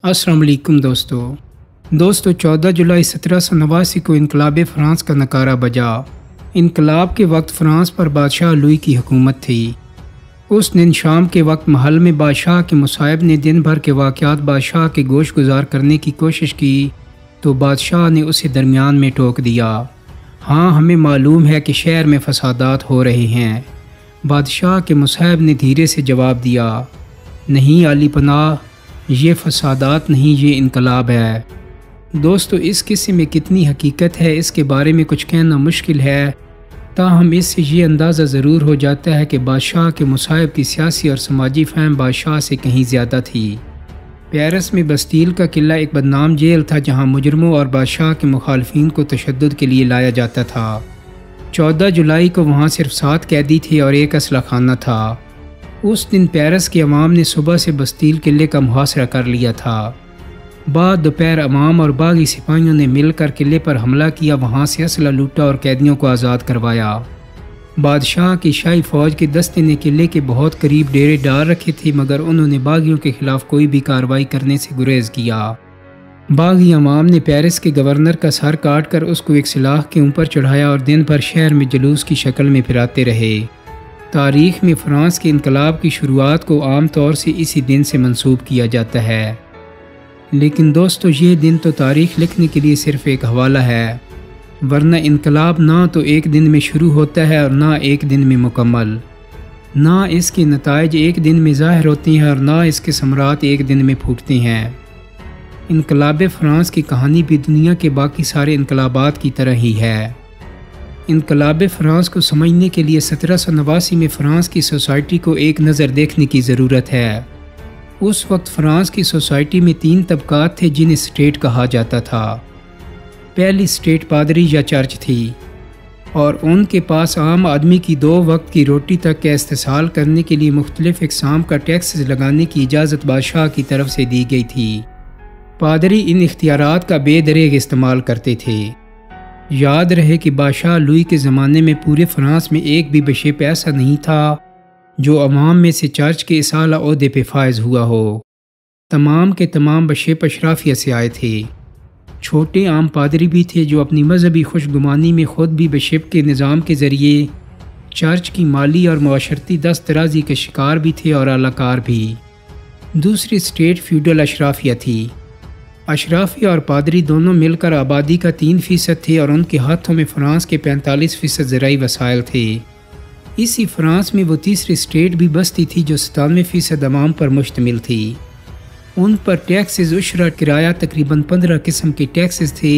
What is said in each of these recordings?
السلام علیکم دوستو 14 جولائی 1789 کو انقلاب فرانس کا نعرہ بجا۔ انقلاب کے وقت فرانس پر بادشاہ لوئی کی حکومت تھی۔ اس دن شام کے وقت محل میں بادشاہ کے مصاحب نے دن بھر کے واقعات بادشاہ کے گوش گزار کرنے کی کوشش کی تو بادشاہ نے اسے درمیان میں ٹوک دیا۔ ہاں، ہمیں معلوم ہے کہ شہر میں فسادات ہو رہے ہیں۔ بادشاہ کے مصاحب نے دھیرے سے جواب دیا، نہیں عالی پناہ، یہ فسادات نہیں، یہ انقلاب ہے۔ دوستو، اس قصے میں کتنی حقیقت ہے اس کے بارے میں کچھ کہنا مشکل ہے، تاہم اس سے یہ اندازہ ضرور ہو جاتا ہے کہ بادشاہ کے مصاحب کی سیاسی اور سماجی فہم بادشاہ سے کہیں زیادہ تھی۔ پیرس میں بستیل کا قلعہ ایک بدنام جیل تھا جہاں مجرموں اور بادشاہ کے مخالفین کو تشدد کے لیے لایا جاتا تھا۔ 14 جولائی کو وہاں صرف 7 قیدی تھے اور ایک اسلحہ خانہ تھا۔ اس دن پیرس کے عوام نے صبح سے بستیل قلعے کا محاصرہ کر لیا تھا۔ بعد دوپہر عوام اور باغی سپاہیوں نے مل کر قلعے پر حملہ کیا، وہاں سے اسلحہ لوٹا اور قیدیوں کو آزاد کروایا۔ بادشاہ کی شاہی فوج کے دستے نے قلعے کے بہت قریب ڈیرے ڈال رکھے تھے، مگر انہوں نے باغیوں کے خلاف کوئی بھی کارروائی کرنے سے گریز کیا۔ باغی عوام نے پیرس کے گورنر کا سر کاٹ کر اس کو ایک سلاخ کے اوپر چڑھایا اور دن بھر شہر میں جلوس کی شکل میں پھراتے رہے۔ تاریخ میں فرانس کے انقلاب کی شروعات کو عام طور سے اسی دن سے منسوب کیا جاتا ہے، لیکن دوستو یہ دن تو تاریخ لکھنے کے لیے صرف ایک حوالہ ہے، ورنہ انقلاب نہ تو ایک دن میں شروع ہوتا ہے اور نہ ایک دن میں مکمل، نہ اس کے نتائج ایک دن میں ظاہر ہوتے ہیں اور نہ اس کے ثمرات ایک دن میں پھوٹتے ہیں۔ انقلاب فرانس کی کہانی بھی دنیا کے باقی سارے انقلابات کی طرح ہی ہے۔ انقلاب فرانس کو سمجھنے کے لیے 1789 میں فرانس کی سوسائٹی کو ایک نظر دیکھنے کی ضرورت ہے۔ اس وقت فرانس کی سوسائٹی میں 3 طبقات تھے جنہیں اسٹیٹ کہا جاتا تھا۔ پہلی اسٹیٹ پادری یا چرچ تھی، اور ان کے پاس عام آدمی کی 2 وقت کی روٹی تک کا استحصال کرنے کے لیے مختلف اقسام کا ٹیکس لگانے کی اجازت بادشاہ کی طرف سے دی گئی تھی۔ پادری ان اختیارات کا بے دریغ استعمال کرتے تھے۔ یاد رہے کہ بادشاہ لوئی کے زمانے میں پورے فرانس میں ایک بھی بشپ ایسا نہیں تھا جو عوام میں سے چرچ کے اس اعلیٰ عہدے پہ فائز ہوا ہو۔ تمام کے تمام بشپ اشرافیہ سے آئے تھے۔ چھوٹے عام پادری بھی تھے جو اپنی مذہبی خوش گمانی میں خود بھی بشپ کے نظام کے ذریعے چرچ کی مالی اور معاشرتی دست درازی کے شکار بھی تھے اور اعلی کار بھی۔ دوسری اسٹیٹ فیوڈل اشرافیہ تھی۔ اشرافیہ اور پادری دونوں مل کر آبادی کا 3% تھے اور ان کے ہاتھوں میں فرانس کے 45% زرعی وسائل تھے۔ اسی فرانس میں وہ تیسری اسٹیٹ بھی بستی تھی جو 97% عوام پر مشتمل تھی۔ ان پر ٹیکسز، عشرہ، کرایہ، تقریباً 15 قسم کے ٹیکسز تھے،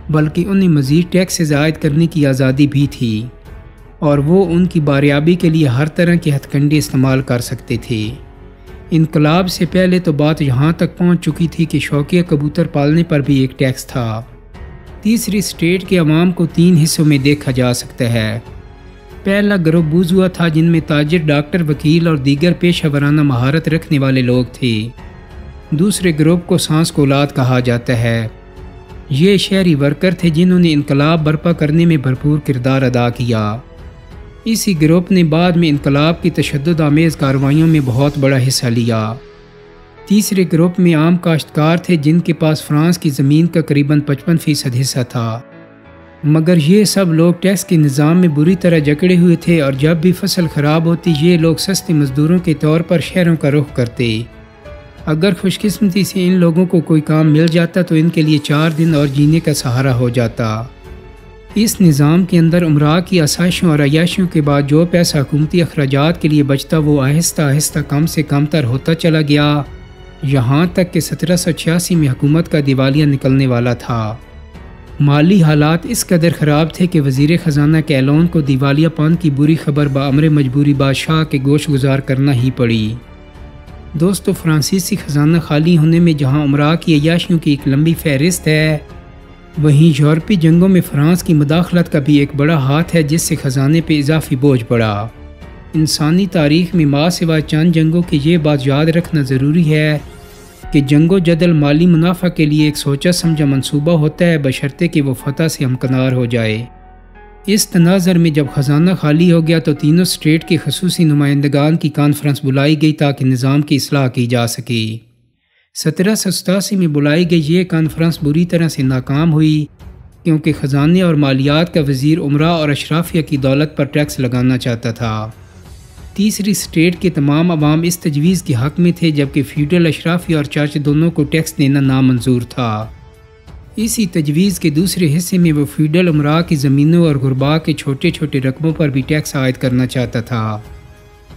بلکہ انہیں مزید ٹیکسز عائد کرنے کی آزادی بھی تھی، اور وہ ان کی باریابی کے لیے ہر طرح کے ہتھ کنڈے استعمال کر سکتے تھے۔ انقلاب سے پہلے تو بات یہاں تک پہنچ چکی تھی کہ شوقیہ کبوتر پالنے پر بھی ایک ٹیکس تھا۔ تیسری اسٹیٹ کے عوام کو 3 حصوں میں دیکھا جا سکتا ہے۔ پہلا گروہ بوزوا تھا جن میں تاجر، ڈاکٹر، وکیل اور دیگر پیشہ ورانہ مہارت رکھنے والے لوگ تھے۔ دوسرے گروپ کو سانس کولاد کہا جاتا ہے۔ یہ شہری ورکر تھے جنہوں نے انقلاب برپا کرنے میں بھرپور کردار ادا کیا۔ اسی گروپ نے بعد میں انقلاب کی تشدد آمیز کارروائیوں میں بہت بڑا حصہ لیا۔ تیسرے گروپ میں عام کاشتکار تھے جن کے پاس فرانس کی زمین کا قریباً 55% حصہ تھا، مگر یہ سب لوگ ٹیکس کے نظام میں بری طرح جکڑے ہوئے تھے اور جب بھی فصل خراب ہوتی یہ لوگ سستے مزدوروں کے طور پر شہروں کا رخ کرتے۔ اگر خوش قسمتی سے ان لوگوں کو کوئی کام مل جاتا تو ان کے لیے 4 دن اور جینے کا سہارا ہو جاتا۔ اس نظام کے اندر امراء کی آسائشوں اور عیاشیوں کے بعد جو پیسہ حکومتی اخراجات کے لیے بچتا وہ آہستہ آہستہ کم سے کم تر ہوتا چلا گیا، یہاں تک کہ 1786 میں حکومت کا دیوالیہ نکلنے والا تھا۔ مالی حالات اس قدر خراب تھے کہ وزیر خزانہ کیلون کو دیوالیہ پن کی بری خبر بامر مجبوری بادشاہ کے گوش گزار کرنا ہی پڑی۔ دوستو، فرانسیسی خزانہ خالی ہونے میں جہاں امراء کی عیاشیوں کی ایک لمبی فہرست ہے، وہیں یورپی جنگوں میں فرانس کی مداخلت کا بھی ایک بڑا ہاتھ ہے جس سے خزانے پہ اضافی بوجھ پڑا۔ انسانی تاریخ میں ماں سوا چند جنگوں کی یہ بات یاد رکھنا ضروری ہے کہ جنگ و جدل مالی منافع کے لیے ایک سوچا سمجھا منصوبہ ہوتا ہے، بشرطے کہ وہ فتح سے ہمکنار ہو جائے۔ اس تناظر میں جب خزانہ خالی ہو گیا تو تینوں اسٹیٹ کے خصوصی نمائندگان کی کانفرنس بلائی گئی تاکہ نظام کی اصلاح کی جا سکے۔ 1787 میں بلائی گئی یہ کانفرنس بری طرح سے ناکام ہوئی کیونکہ خزانے اور مالیات کا وزیر عمرہ اور اشرافیہ کی دولت پر ٹیکس لگانا چاہتا تھا۔ تیسری اسٹیٹ کے تمام عوام اس تجویز کے حق میں تھے، جبکہ فیوڈل اشرافیہ اور چرچ دونوں کو ٹیکس دینا نامنظور تھا۔ اسی تجویز کے دوسرے حصے میں وہ فیوڈل امراء کی زمینوں اور غرباء کے چھوٹے چھوٹے رقبوں پر بھی ٹیکس عائد کرنا چاہتا تھا۔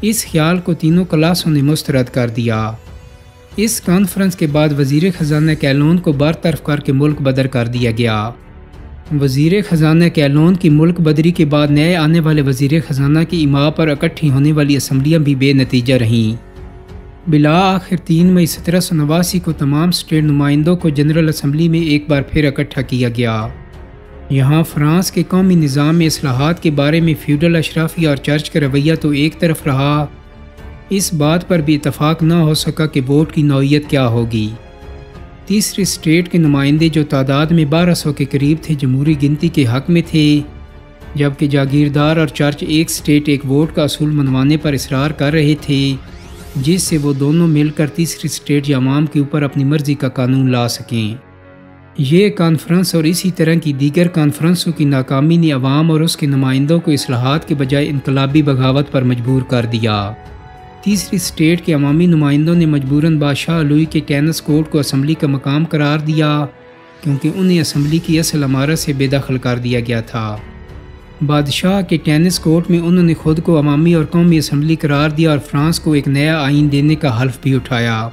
اس خیال کو تینوں کلاسوں نے مسترد کر دیا۔ اس کانفرنس کے بعد وزیر خزانہ کیلون کو برطرف کر کے ملک بدر کر دیا گیا۔ وزیر خزانہ کیلون کی ملک بدری کے بعد نئے آنے والے وزیر خزانہ کی ایما پر اکٹھی ہونے والی اسمبلیاں بھی بے نتیجہ رہیں۔ بالآخر 3 مئی 1789 کو تمام اسٹیٹ نمائندوں کو جنرل اسمبلی میں ایک بار پھر اکٹھا کیا گیا۔ یہاں فرانس کے قومی نظام میں اصلاحات کے بارے میں فیوڈل اشرافیہ اور چرچ کا رویہ تو ایک طرف رہا، اس بات پر بھی اتفاق نہ ہو سکا کہ ووٹ کی نوعیت کیا ہوگی۔ تیسری اسٹیٹ کے نمائندے جو تعداد میں 1200 کے قریب تھے جمہوری گنتی کے حق میں تھے، جبکہ جاگیردار اور چرچ ایک اسٹیٹ ایک ووٹ کا اصول منوانے پر اصرار کر رہے تھے، جس سے وہ دونوں مل کر تیسری اسٹیٹ یا عوام کے اوپر اپنی مرضی کا قانون لا سکیں۔ یہ کانفرنس اور اسی طرح کی دیگر کانفرنسوں کی ناکامی نے عوام اور اس کے نمائندوں کو اصلاحات کے بجائے انقلابی بغاوت پر مجبور کر دیا۔ تیسری اسٹیٹ کے عوامی نمائندوں نے مجبوراً بادشاہ لوئی کے ٹینس کورٹ کو اسمبلی کا مقام قرار دیا، کیونکہ انہیں اسمبلی کی اصل عمارت سے بے دخل کر دیا گیا تھا۔ بادشاہ کے ٹینس کورٹ میں انہوں نے خود کو عوامی اور قومی اسمبلی قرار دیا اور فرانس کو ایک نیا آئین دینے کا حلف بھی اٹھایا۔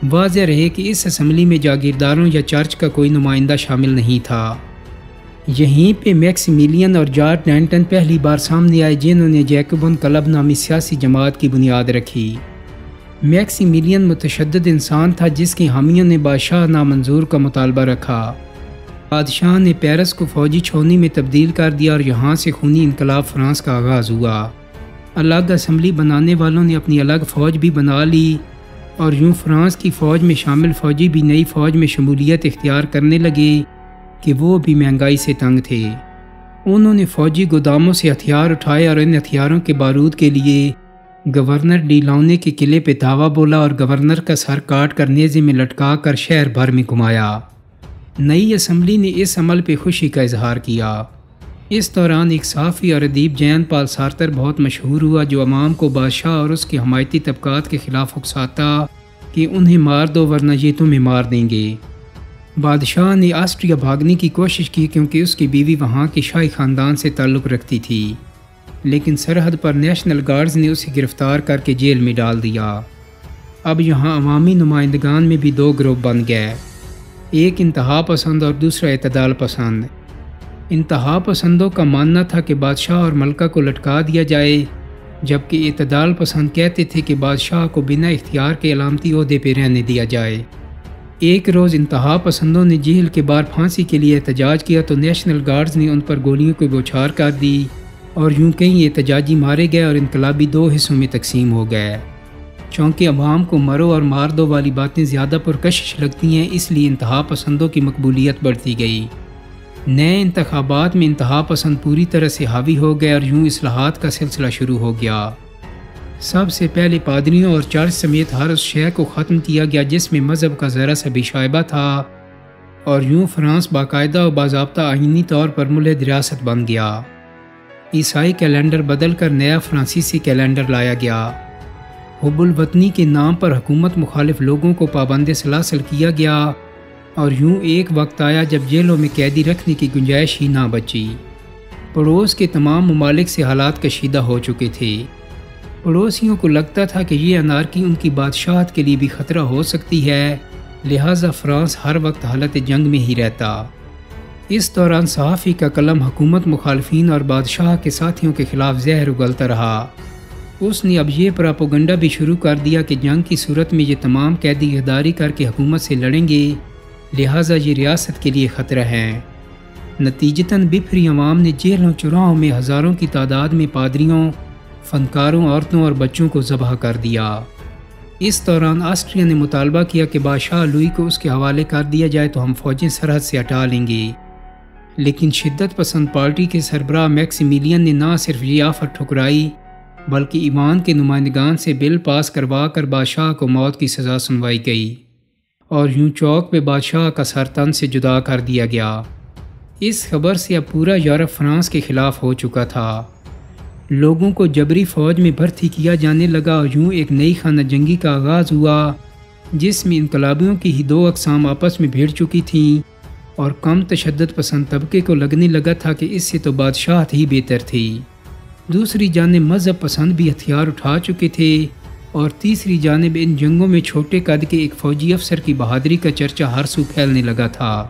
واضح رہے کہ اس اسمبلی میں جاگیرداروں یا چرچ کا کوئی نمائندہ شامل نہیں تھا۔ یہیں پہ میکسیمیلین اور جارج ڈینٹن پہلی بار سامنے آئے، جنہوں نے جیکوبن کلب نامی سیاسی جماعت کی بنیاد رکھی۔ میکسیمیلین متشدد انسان تھا جس کی حامیوں نے بادشاہ نامنظور کا مطالبہ رکھا۔ بادشاہ نے پیرس کو فوجی چھاؤنی میں تبدیل کر دیا اور یہاں سے خونی انقلاب فرانس کا آغاز ہوا۔ الگ اسمبلی بنانے والوں نے اپنی الگ فوج بھی بنا لی اور یوں فرانس کی فوج میں شامل فوجی بھی نئی فوج میں شمولیت اختیار کرنے لگے کہ وہ بھی مہنگائی سے تنگ تھے۔ انہوں نے فوجی گوداموں سے ہتھیار اٹھائے اور ان ہتھیاروں کے بارود کے لیے گورنر ڈی لاؤنے کے قلعے پہ دھاوا بولا اور گورنر کا سر کاٹ کر نیزے میں لٹکا کر شہر بھر میں گھمایا۔ نئی اسمبلی نے اس عمل پہ خوشی کا اظہار کیا۔ اس دوران ایک صحافی اور ادیب جین پال سارتر بہت مشہور ہوا، جو عوام کو بادشاہ اور اس کے حمایتی طبقات کے خلاف اکساتا کہ انہیں مار دو ورنہ یہ تمہیں مار دیں گے۔ بادشاہ نے آسٹریا بھاگنے کی کوشش کی کیونکہ اس کی بیوی وہاں کے شاہی خاندان سے تعلق رکھتی تھی، لیکن سرحد پر نیشنل گارڈز نے اسے گرفتار کر کے جیل میں ڈال دیا۔ اب یہاں عوامی نمائندگان میں بھی 2 گروپ بن گئے، ایک انتہا پسند اور دوسرا اعتدال پسند۔ انتہا پسندوں کا ماننا تھا کہ بادشاہ اور ملکہ کو لٹکا دیا جائے، جبکہ اعتدال پسند کہتے تھے کہ بادشاہ کو بنا اختیار کے علامتی عہدے پہ رہنے دیا جائے۔ ایک روز انتہا پسندوں نے جیل کے باہر پھانسی کے لیے احتجاج کیا تو نیشنل گارڈز نے ان پر گولیوں کی بوچھار کر دی اور یوں کئی احتجاجی مارے گئے اور انقلابی 2 حصوں میں تقسیم ہو گئے۔ چونکہ عوام کو مرو اور مار دو والی باتیں زیادہ پرکشش لگتی ہیں، اس لیے انتہا پسندوں کی مقبولیت بڑھتی گئی۔ نئے انتخابات میں انتہا پسند پوری طرح سے حاوی ہو گئے اور یوں اصلاحات کا سلسلہ شروع ہو گیا۔ سب سے پہلے پادریوں اور چرچ سمیت ہر اس شے کو ختم کیا گیا جس میں مذہب کا ذرا سا بھی شائبہ تھا، اور یوں فرانس باقاعدہ و باضابطہ آئینی طور پر ملحد ریاست بن گیا۔ عیسائی کیلنڈر بدل کر نیا فرانسیسی کیلنڈر لایا گیا۔ حب الوطنی کے نام پر حکومت مخالف لوگوں کو پابند سلاسل کیا گیا اور یوں ایک وقت آیا جب جیلوں میں قیدی رکھنے کی گنجائش ہی نہ بچی۔ پڑوس کے تمام ممالک سے حالات کشیدہ ہو چکے تھے۔ پڑوسیوں کو لگتا تھا کہ یہ انارکی ان کی بادشاہت کے لیے بھی خطرہ ہو سکتی ہے، لہٰذا فرانس ہر وقت حالت جنگ میں ہی رہتا۔ اس دوران صحافی کا قلم حکومت مخالفین اور بادشاہ کے ساتھیوں کے خلاف زہر اگلتا رہا۔ اس نے اب یہ پراپوگنڈا بھی شروع کر دیا کہ جنگ کی صورت میں یہ تمام قیدی غداری کر کے حکومت سے لڑیں گے، لہٰذا یہ ریاست کے لیے خطرہ ہے۔ نتیجتاً بپھری عوام نے جیلوں چوراہوں میں ہزاروں کی تعداد میں پادریوں، فنکاروں، عورتوں اور بچوں کو ذبح کر دیا۔ اس دوران آسٹریا نے مطالبہ کیا کہ بادشاہ لوئی کو اس کے حوالے کر دیا جائے تو ہم فوجیں سرحد سے ہٹا لیں گے، لیکن شدت پسند پارٹی کے سربراہ میکسیمیلین نے نہ صرف یہ آفر ٹھکرائی بلکہ ایوان کے نمائندگان سے بل پاس کروا کر بادشاہ کو موت کی سزا سنوائی گئی۔ اور یوں چوک پہ بادشاہ کا سر تن سے جدا کر دیا گیا۔ اس خبر سے اب پورا یورپ فرانس کے خلاف ہو چکا تھا۔ لوگوں کو جبری فوج میں بھرتی کیا جانے لگا اور یوں ایک نئی خانہ جنگی کا آغاز ہوا، جس میں انقلابیوں کی ہی دو اقسام آپس میں بھیڑ چکی تھیں، اور کم تشدد پسند طبقے کو لگنے لگا تھا کہ اس سے تو بادشاہت ہی بہتر تھی۔ دوسری جانب مذہب پسند بھی ہتھیار اٹھا چکے تھے، اور تیسری جانب ان جنگوں میں چھوٹے قد کے ایک فوجی افسر کی بہادری کا چرچا ہر سو پھیلنے لگا تھا۔